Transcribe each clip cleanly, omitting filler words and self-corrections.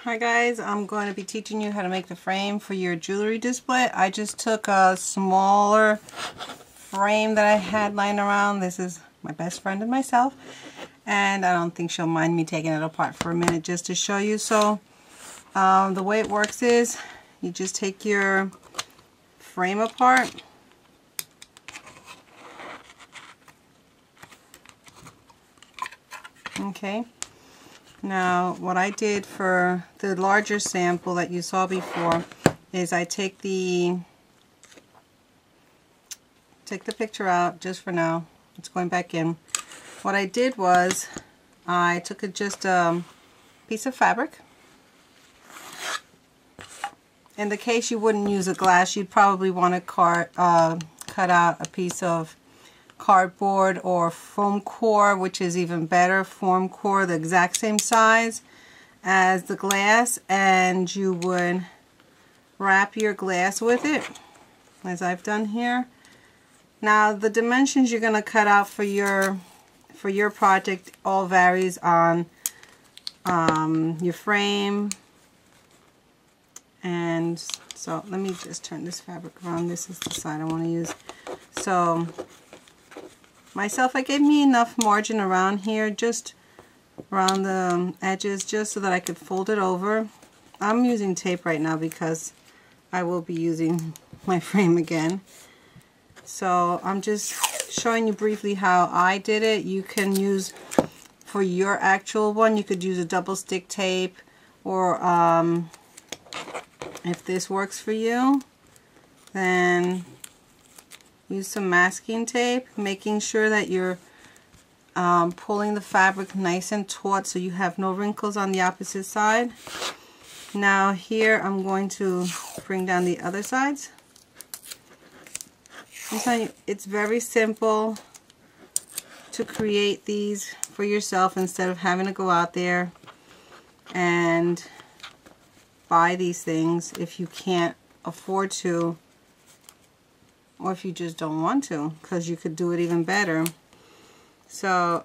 Hi guys, I'm going to be teaching you how to make the frame for your jewelry display. I just took a smaller frame that I had lying around. This is my best friend and myself, and I don't think she'll mind me taking it apart for a minute just to show you. So the way it works is you just take your frame apart. Okay. Now what I did for the larger sample that you saw before is I take the picture out just for now. It's going back in. What I did was I took just a piece of fabric. In the case you wouldn't use a glass, you'd probably want to cut out a piece of cardboard or foam core, which is even better. Foam core, the exact same size as the glass, and you would wrap your glass with it, as I've done here. Now the dimensions you're going to cut out for your project all varies on your frame. And so let me just turn this fabric around. This is the side I want to use. So myself, I gave me enough margin around here, just around the edges, just so that I could fold it over. I'm using tape right now because I will be using my frame again. So I'm just showing you briefly how I did it. You can use, for your actual one, you could use a double stick tape, or if this works for you, then use some masking tape, making sure that you're pulling the fabric nice and taut so you have no wrinkles on the opposite side. Now here I'm going to bring down the other sides. I'm telling you, it's very simple to create these for yourself instead of having to go out there and buy these things if you can't afford to, or if you just don't want to, because you could do it even better. So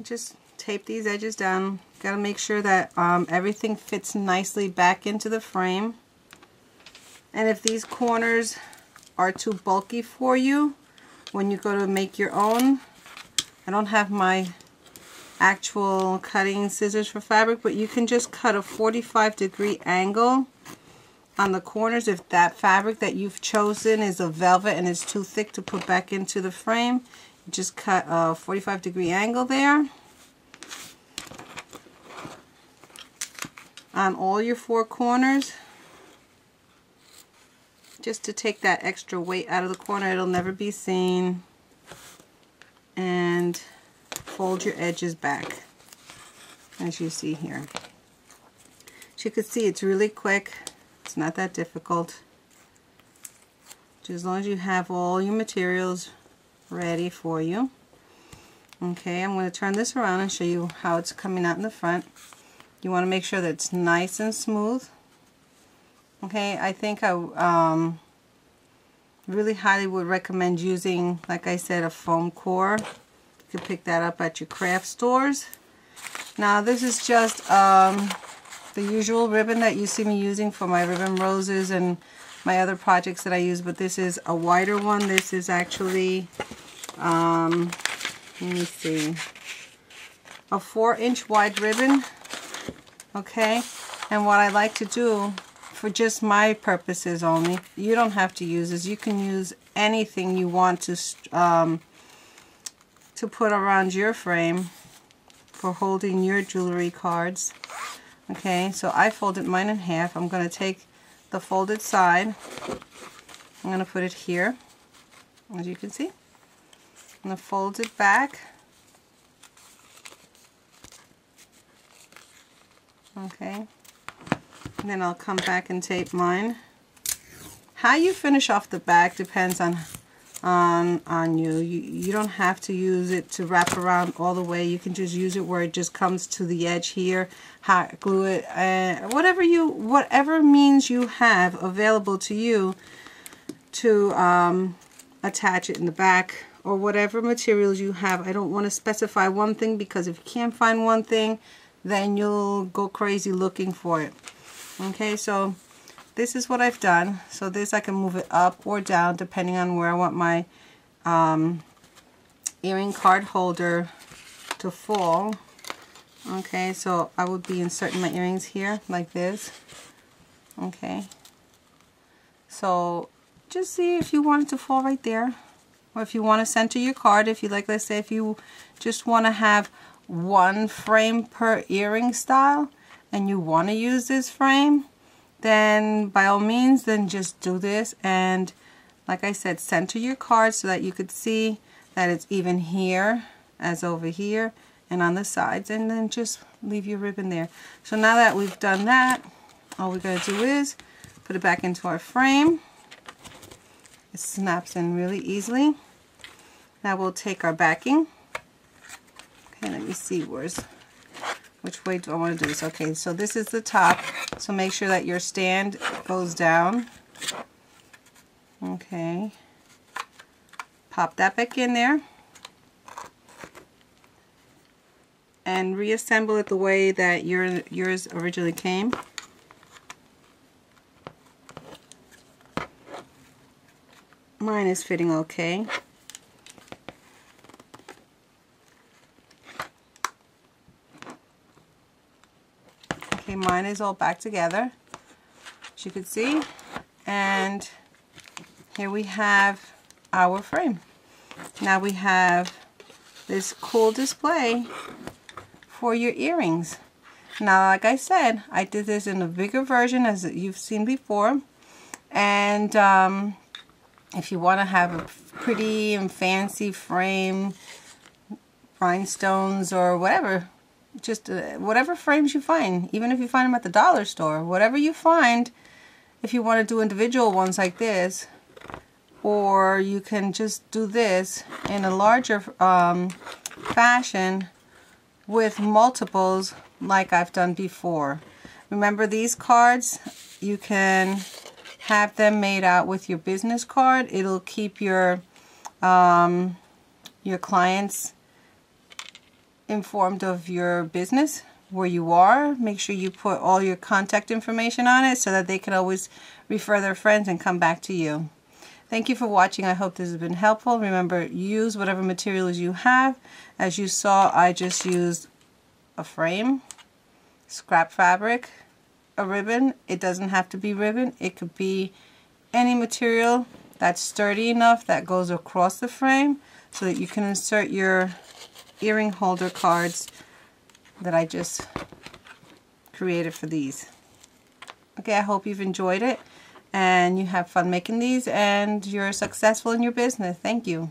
just tape these edges down. Got to make sure that everything fits nicely back into the frame. And if these corners are too bulky for you when you go to make your own, I don't have my actual cutting scissors for fabric, but you can just cut a 45-degree angle on the corners. If that fabric that you've chosen is a velvet and it's too thick to put back into the frame, you just cut a 45-degree angle there on all your four corners, just to take that extra weight out of the corner. It'll never be seen. And fold your edges back, as you see here. As you can see, it's really quick. It's not that difficult. Just as long as you have all your materials ready for you. Okay, I'm going to turn this around and show you how it's coming out in the front. You want to make sure that it's nice and smooth. Okay, I think I really highly would recommend using, like I said, a foam core. You can pick that up at your craft stores. Now this is just the usual ribbon that you see me using for my ribbon roses and my other projects that I use, but this is a wider one. This is actually, let me see, a 4-inch wide ribbon. Okay, and what I like to do, for just my purposes only, you don't have to use this. You can use anything you want to put around your frame for holding your jewelry cards. Okay, so I folded mine in half. I'm going to take the folded side. I'm going to put it here, as you can see. I'm going to fold it back. Okay. And then I'll come back and tape mine. How you finish off the back depends on you. You don't have to use it to wrap around all the way. You can just use it where it just comes to the edge here. Hot glue it, whatever means you have available to you to attach it in the back or whatever materials you have. I don't want to specify one thing, because if you can't find one thing, then you'll go crazy looking for it. Okay, so this is what I've done. So this, I can move it up or down depending on where I want my earring card holder to fall. Okay, so I would be inserting my earrings here like this. Okay, so just see if you want it to fall right there, or if you want to center your card. If you like, let's say if you just want to have one frame per earring style and you want to use this frame, then by all means, then just do this. And like I said, center your card so that you could see that it's even here as over here and on the sides, and then just leave your ribbon there. So now that we've done that, all we're going to do is put it back into our frame. It snaps in really easily. Now we'll take our backing. Okay, let me see which way do I want to do this. Okay, so this is the top, so make sure that your stand goes down. Okay, pop that back in there and reassemble it the way that yours originally came. Mine is fitting okay. Okay, mine is all back together, as you can see, and here we have our frame. Now we have this cool display for your earrings. Now, like I said, I did this in a bigger version as you've seen before, and if you want to have a pretty and fancy frame, rhinestones or whatever, just whatever frames you find, even if you find them at the dollar store, whatever you find, if you want to do individual ones like this, or you can just do this in a larger fashion with multiples like I've done before. Remember, these cards, you can have them made out with your business card. It'll keep your clients informed of your business, where you are. Make sure you put all your contact information on it so that they can always refer their friends and come back to you. Thank you for watching. I hope this has been helpful. Remember, use whatever materials you have. As you saw, I just used a frame, scrap fabric, a ribbon. It doesn't have to be ribbon. It could be any material that's sturdy enough that goes across the frame so that you can insert your earring holder cards that I just created for these. Okay, I hope you've enjoyed it and you have fun making these and you're successful in your business. Thank you.